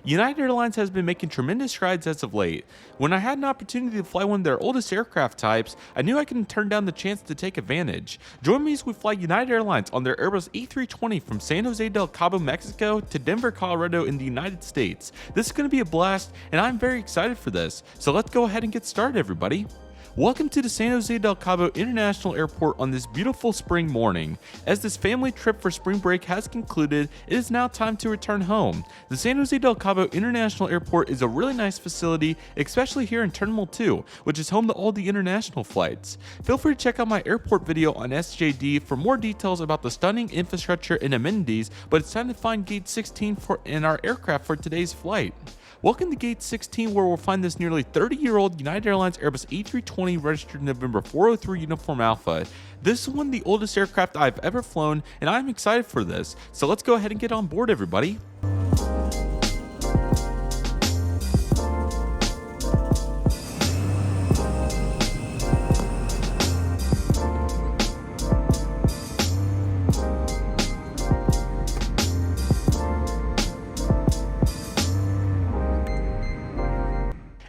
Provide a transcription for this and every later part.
United Airlines has been making tremendous strides as of late. When I had an opportunity to fly one of their oldest aircraft types, I knew I couldn't turn down the chance to take advantage. Join me as we fly United Airlines on their Airbus A320 from San Jose del Cabo, Mexico to Denver, Colorado in the United States. This is going to be a blast, and I'm very excited for this. So let's go ahead and get started, everybody. Welcome to the San Jose del Cabo International Airport on this beautiful spring morning. As this family trip for spring break has concluded, it is now time to return home. The San Jose del Cabo International Airport is a really nice facility, especially here in Terminal 2, which is home to all the international flights. Feel free to check out my airport video on SJD for more details about the stunning infrastructure and amenities, but it's time to find Gate 16 in our aircraft for today's flight. Welcome to Gate 16, where we'll find this nearly 30-year-old United Airlines Airbus A320 registered November 403 Uniform Alpha. This is one of the oldest aircraft I've ever flown, and I'm excited for this. So let's go ahead and get on board, everybody.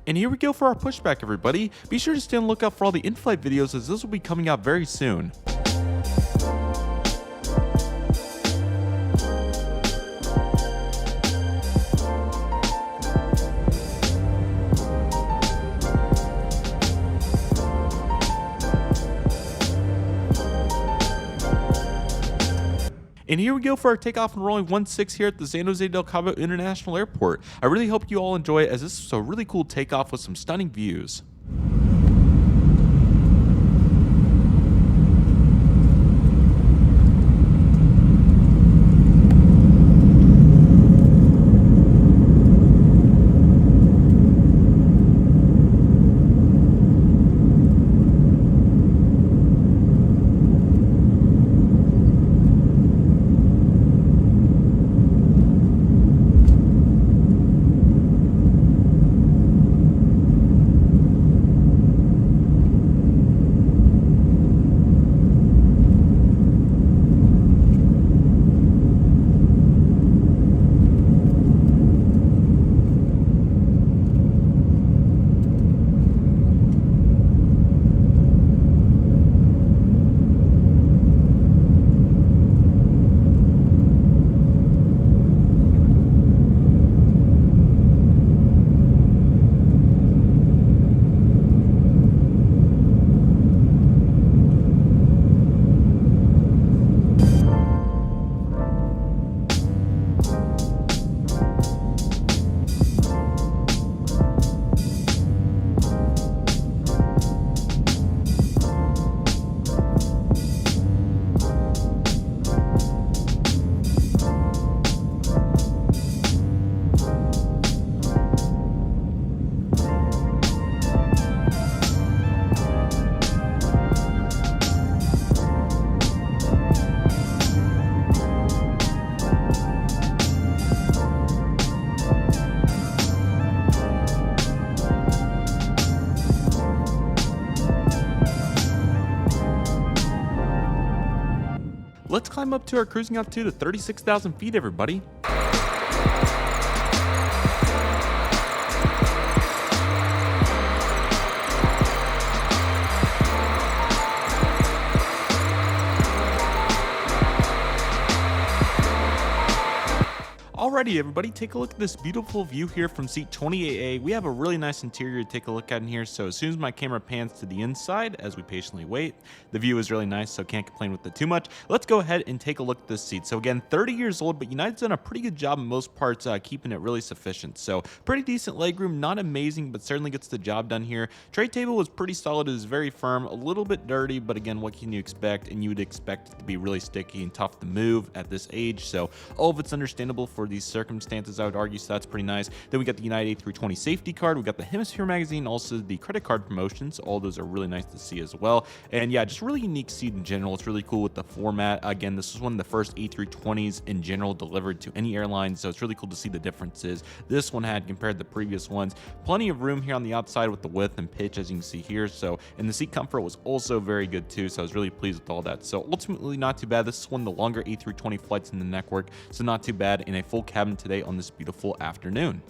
And here we go for our pushback, everybody. Be sure to stay on the lookout for all the in-flight videos, as this will be coming out very soon. And here we go for our takeoff and rolling 1-6 here at the San Jose del Cabo International Airport. I really hope you all enjoy it, as this is a really cool takeoff with some stunning views. Let's climb up to our cruising altitude of 36,000 feet, everybody. Alrighty, everybody, take a look at this beautiful view here from seat 28A. We have a really nice interior to take a look at in here, so as soon as my camera pans to the inside, as we patiently wait, the view is really nice, so can't complain with it too much. Let's go ahead and take a look at this seat. So again, 30 years old, but United's done a pretty good job in most parts keeping it really sufficient. So pretty decent legroom, not amazing, but certainly gets the job done here. Tray table was pretty solid, it was very firm, a little bit dirty, but again, what can you expect? And you would expect it to be really sticky and tough to move at this age, so all of it's understandable for these circumstances, I would argue, so that's pretty nice. Then we got the United A320 safety card, we got the Hemisphere magazine, also the credit card promotions. All those are really nice to see as well. And yeah, just really unique seat in general. It's really cool with the format. Again, this is one of the first A320s in general delivered to any airline, so it's really cool to see the differences this one had compared to the previous ones. Plenty of room here on the outside with the width and pitch, as you can see here. So, and the seat comfort was also very good too, so I was really pleased with all that. So ultimately not too bad. This is one of the longer A320 flights in the network, so not too bad. In a full cabin cabin today on this beautiful afternoon.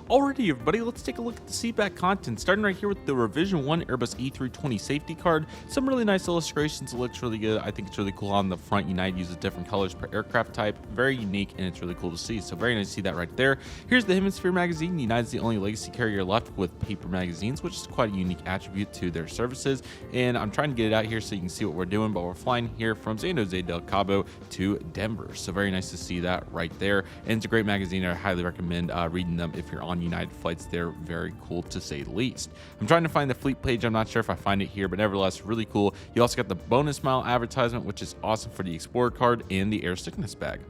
Alrighty everybody, let's take a look at the seatback content, starting right here with the Revision 1 Airbus A320 safety card. Some really nice illustrations, it looks really good. I think it's really cool on the front. United uses different colors per aircraft type, very unique, and it's really cool to see. So very nice to see that right there. Here's the Hemisphere magazine. United's the only legacy carrier left with paper magazines, which is quite a unique attribute to their services. And I'm trying to get it out here so you can see what we're doing, but we're flying here from San Jose del Cabo to Denver. So very nice to see that right there. And it's a great magazine. I highly recommend reading them if you're on United flights. They're very cool to say the least. I'm trying to find the fleet page. I'm not sure if I find it here, but nevertheless, really cool. You also got the bonus mile advertisement, which is awesome for the Explorer card and the air sickness bag.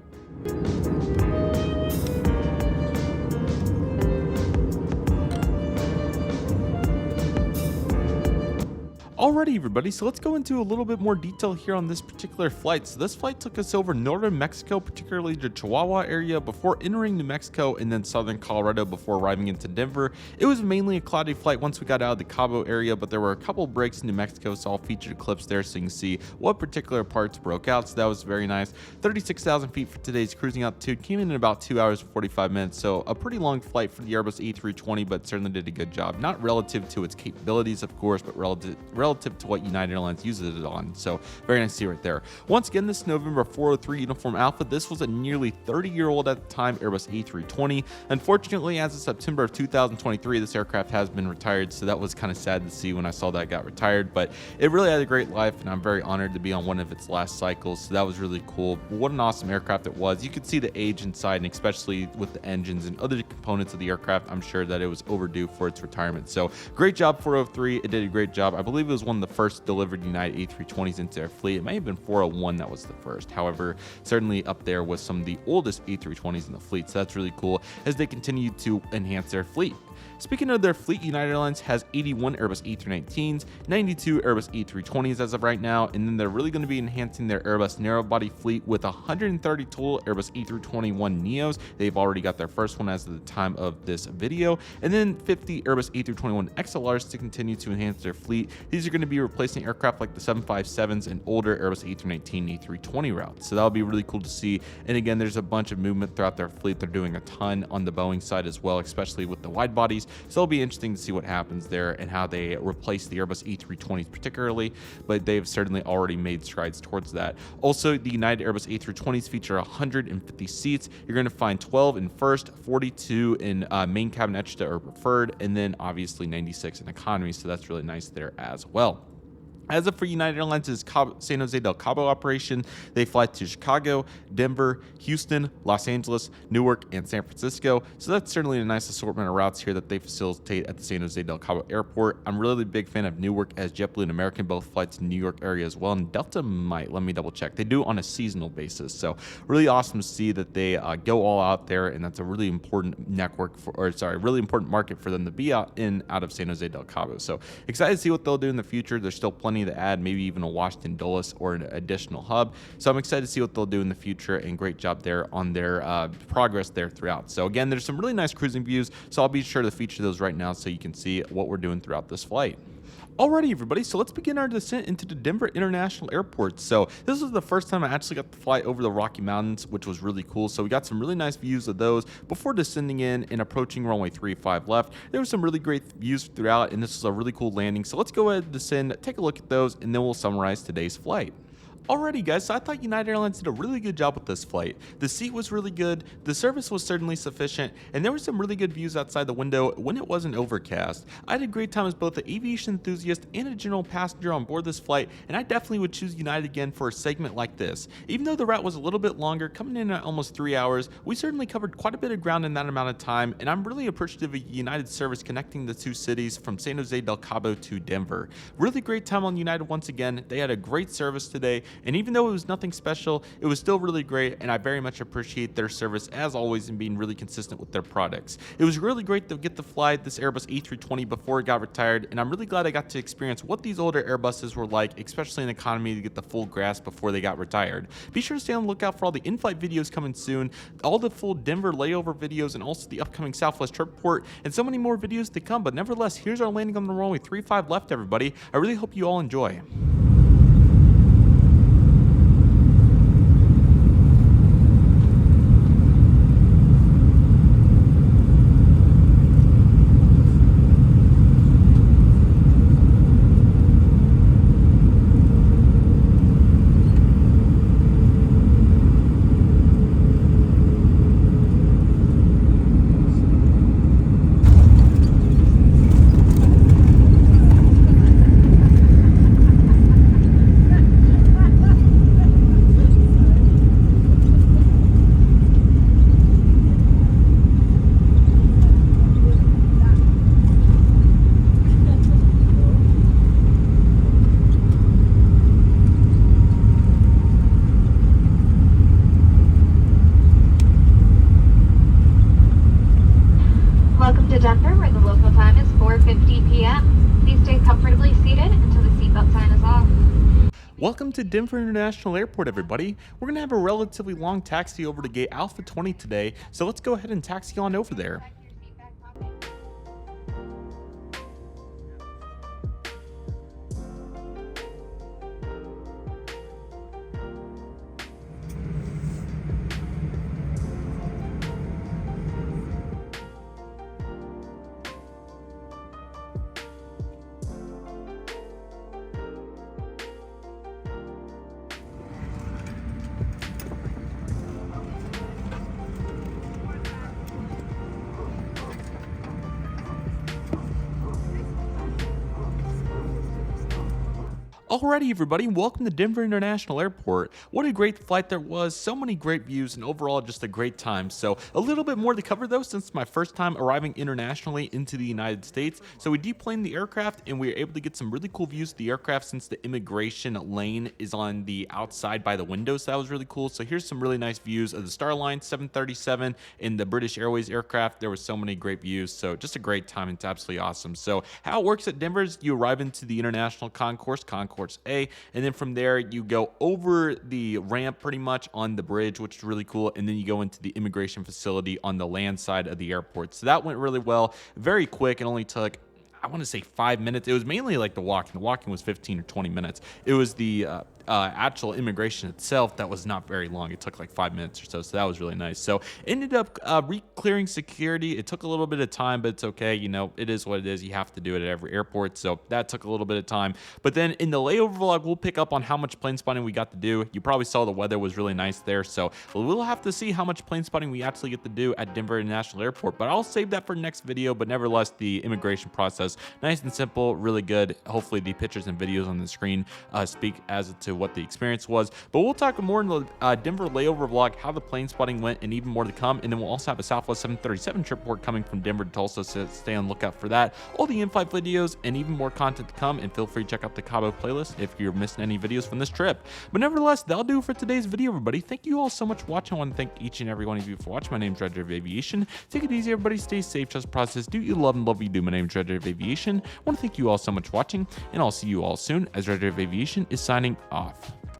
Alrighty everybody, so let's go into a little bit more detail here on this particular flight. So this flight took us over northern Mexico, particularly the Chihuahua area, before entering New Mexico, and then southern Colorado before arriving into Denver. It was mainly a cloudy flight once we got out of the Cabo area, but there were a couple breaks in New Mexico, so I'll feature clips there so you can see what particular parts broke out. So that was very nice. 36,000 feet for today's cruising altitude, came in about 2 hours and 45 minutes, so a pretty long flight for the Airbus A320, but certainly did a good job. Not relative to its capabilities, of course, but relative to what United Airlines uses it on. So very nice to see right there. Once again, this November 403 Uniform Alpha. This was a nearly 30-year-old at the time Airbus A320. Unfortunately, as of September of 2023, this aircraft has been retired. So that was kind of sad to see when I saw that it got retired, but it really had a great life, and I'm very honored to be on one of its last cycles. So that was really cool. What an awesome aircraft it was. You could see the age inside, and especially with the engines and other components of the aircraft, I'm sure that it was overdue for its retirement. So great job 403. It did a great job. I believe it was one of the first delivered United A320s into their fleet. It may have been 401 that was the first. However, certainly up there with some of the oldest A320s in the fleet. So that's really cool as they continue to enhance their fleet. Speaking of their fleet, United Airlines has 81 Airbus A319s, 92 Airbus A320s as of right now, and then they're really going to be enhancing their Airbus narrow-body fleet with 130 total Airbus A321neos. They've already got their first one as of the time of this video, and then 50 Airbus A321XLRs to continue to enhance their fleet. These are going to be replacing aircraft like the 757s and older Airbus A319 A320 routes. So that'll be really cool to see. And again, there's a bunch of movement throughout their fleet. They're doing a ton on the Boeing side as well, especially with the wide bodies. So it'll be interesting to see what happens there and how they replace the Airbus A320s particularly, but they've certainly already made strides towards that. Also, the United Airbus A320s feature 150 seats. You're going to find 12 in first, 42 in main cabin extra or preferred, and then obviously 96 in economy. So that's really nice there as well. As of for United Airlines' San Jose del Cabo operation, they fly to Chicago, Denver, Houston, Los Angeles, Newark, and San Francisco. So that's certainly a nice assortment of routes here that they facilitate at the San Jose del Cabo airport. I'm really a big fan of Newark, as JetBlue and American both fly to the New York area as well, and Delta might. Let me double check. They do on a seasonal basis. So really awesome to see that they go all out there, and that's a really important really important market for them to be out of San Jose del Cabo. So excited to see what they'll do in the future. There's still plenty to add, maybe even a Washington Dulles or an additional hub. So I'm excited to see what they'll do in the future, and great job there on their progress there throughout. So again, there's some really nice cruising views, so I'll be sure to feature those right now so you can see what we're doing throughout this flight. Alrighty everybody, so let's begin our descent into the Denver International Airport. So this was the first time I actually got to fly over the Rocky Mountains, which was really cool. So we got some really nice views of those before descending in and approaching runway 35 left. There were some really great views throughout, and this was a really cool landing. So let's go ahead and descend, take a look at those, and then we'll summarize today's flight. Alrighty guys, so I thought United Airlines did a really good job with this flight. The seat was really good, the service was certainly sufficient, and there were some really good views outside the window when it wasn't overcast. I had a great time as both an aviation enthusiast and a general passenger on board this flight, and I definitely would choose United again for a segment like this. Even though the route was a little bit longer, coming in at almost 3 hours, we certainly covered quite a bit of ground in that amount of time, and I'm really appreciative of United service connecting the two cities from San Jose del Cabo to Denver. Really great time on United once again. They had a great service today. And even though it was nothing special, it was still really great, and I very much appreciate their service as always and being really consistent with their products. It was really great to get to fly this Airbus A320 before it got retired, and I'm really glad I got to experience what these older Airbuses were like, especially in economy, to get the full grasp before they got retired. Be sure to stay on the lookout for all the in-flight videos coming soon, all the full Denver layover videos, and also the upcoming Southwest trip report, and so many more videos to come. But nevertheless, here's our landing on the runway 35 left, everybody. I really hope you all enjoy. Welcome to Denver, where the local time is 4:50 p.m. Please stay comfortably seated until the seatbelt sign is off. Welcome to Denver International Airport, everybody. We're going to have a relatively long taxi over to gate Alpha 20 today, so let's go ahead and taxi on over there. Alrighty, everybody, welcome to Denver International Airport. What a great flight there was, so many great views, and overall just a great time. So a little bit more to cover though, since it's my first time arriving internationally into the United States. So we deplaned the aircraft and we were able to get some really cool views of the aircraft since the immigration lane is on the outside by the window, so that was really cool. So here's some really nice views of the Starline 737 and the British Airways aircraft. There were so many great views, so just a great time. It's absolutely awesome. So how it works at Denver is you arrive into the International Concourse A, and then from there you go over the ramp pretty much on the bridge, which is really cool, and then you go into the immigration facility on the land side of the airport. So that went really well, very quick. It only took, I want to say, 5 minutes. It was mainly like the walking. The walking was 15 or 20 minutes. It was the actual immigration itself that was not very long. It took like 5 minutes or so, so that was really nice. So ended up re-clearing security. It took a little bit of time, but it's okay. You know, it is what it is. You have to do it at every airport, so that took a little bit of time. But then in the layover vlog, we'll pick up on how much plane spotting we got to do. You probably saw the weather was really nice there, so we'll have to see how much plane spotting we actually get to do at Denver International Airport, but I'll save that for next video. But nevertheless, the immigration process, nice and simple, really good. Hopefully the pictures and videos on the screen speak as to what the experience was. But we'll talk more in the Denver layover vlog, how the plane spotting went, and even more to come. And then we'll also have a Southwest 737 trip report coming from Denver to Tulsa, so stay on the lookout for that. All the in-flight videos and even more content to come, and feel free to check out the Cabo playlist if you're missing any videos from this trip. But nevertheless, that'll do it for today's video, everybody. Thank you all so much for watching. I want to thank each and every one of you for watching. My name's Redriveraviation. Take it easy, everybody. Stay safe, trust the process. Do you love and love what you do. My name's Redriveraviation. I want to thank you all so much for watching, and I'll see you all soon as Redriveraviation is signing off.